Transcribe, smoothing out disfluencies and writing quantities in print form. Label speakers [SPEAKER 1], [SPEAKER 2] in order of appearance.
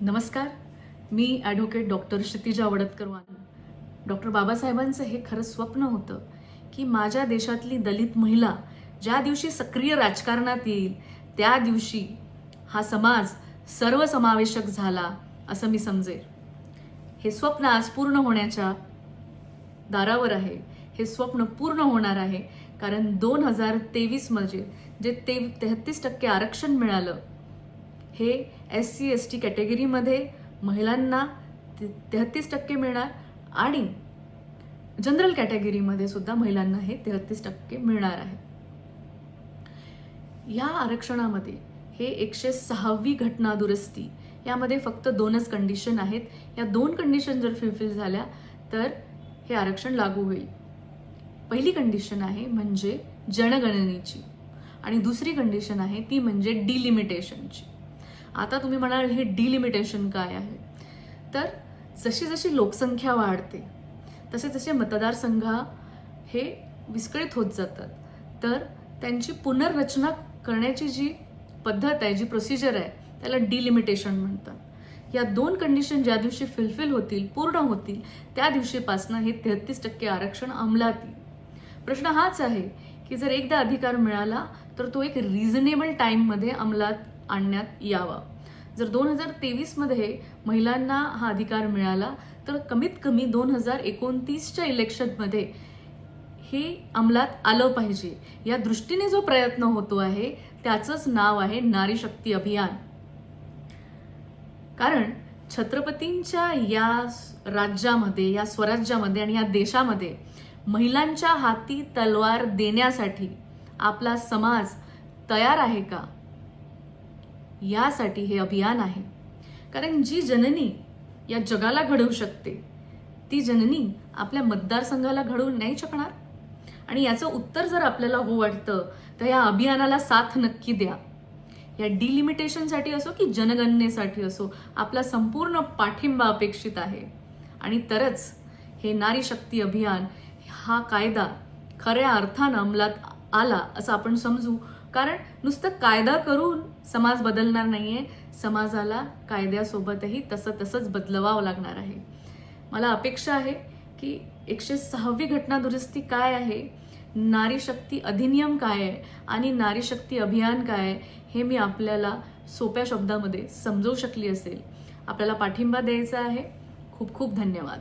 [SPEAKER 1] नमस्कार. मी advocate doctor Kshitija Wadatkar. Doctor बाबासाहेबांचं हे खरं स्वप्न होतं की माझ्या देशातली दलित महिला ज्या दिवशी सक्रिय राजकारणात येईल त्या दिवशी हा समाज सर्वसमावेशक झाला असं मी समजेल. हे स्वप्न आज पूर्ण होण्याच्या दारावर आहे. हे स्वप्न पूर्ण होणार आहे कारण 2023 मध्ये जे 33% आरक्षण मिळालं हे SC/ST कॅटेगरीमध्ये महिलांना 33% मिळणार आणि जनरल कॅटेगरीमध्ये सुद्धा महिलांना हे 33% मिळणार आहे. या आरक्षणामध्ये हे 106वी घटना दुरुस्ती यामध्ये फक्त 2च कंडिशन आहेत. या 2 कंडिशन जर फुलफिल झाल्या तर हे आरक्षण लागू होईल. पहिली कंडिशन आहे म्हणजे जनगणनेची आणि दुसरी कंडिशन आहे ती म्हणजे डिलिमिटेशनची. आता तुम्ही म्हणाल हे डिलिमिटेशन काय आहे? तर जशी जशी लोकसंख्या वाढते तसे तसे मतदारसंघ हे विस्कळीत होत जातात. तर त्यांची पुनर्रचना करण्याची जी पद्धत आहे, जी प्रोसिजर आहे त्याला डिलिमिटेशन म्हणतात. या 2 कंडिशन ज्या दिवशी फुलफिल होतील, पूर्ण होतील, त्या दिवशीपासून हे 33% आरक्षण अंमलात येईल. प्रश्न हाच आहे की जर एकदा अधिकार मिळाला तर तो एक रिझनेबल टाईममध्ये अंमलात आणण्यात यावा. जर 2023 मध्ये महिलांना हा अधिकार मिळाला तर कमीत कमी 2029च्या इलेक्शनमध्ये हे अंमलात आलं पाहिजे. या दृष्टीने जो प्रयत्न होतो आहे त्याचंच नाव आहे नारी शक्ती अभियान. कारण छत्रपतींच्या या राज्यामध्ये, या स्वराज्यामध्ये आणि या देशामध्ये महिलांच्या हाती तलवार देण्यासाठी आपला समाज तयार आहे का, यासाठी हे अभियान आहे. कारण जी जननी या जगाला घडवू शकते ती जननी आपल्या मतदारसंघाला घडवून नाही शकणार. आणि याचं उत्तर जर आपल्याला हो वाटतं तर या अभियानाला साथ नक्की द्या. या डिलिमिटेशनसाठी असो की जनगणनेसाठी असो आपला संपूर्ण पाठिंबा अपेक्षित आहे. आणि तरच हे नारी शक्ती अभियान, हा कायदा खऱ्या अर्थानं अंमलात आला असं आपण समजू. कारण नुसतं कायदा करून समाज बदलणार नाहीये, समाजाला कायद्यासोबतही तसंच बदलवावं लागणार आहे. मला अपेक्षा आहे की 106वी घटना दुरुस्ती काय आहे, नारी शक्ती अधिनियम काय आहे आणि नारी शक्ती अभियान काय आहे हे मी आपल्याला सोप्या शब्दामध्ये समजवू शकली असेल. आपल्याला पाठिंबा द्यायचा आहे. खूप खूप धन्यवाद.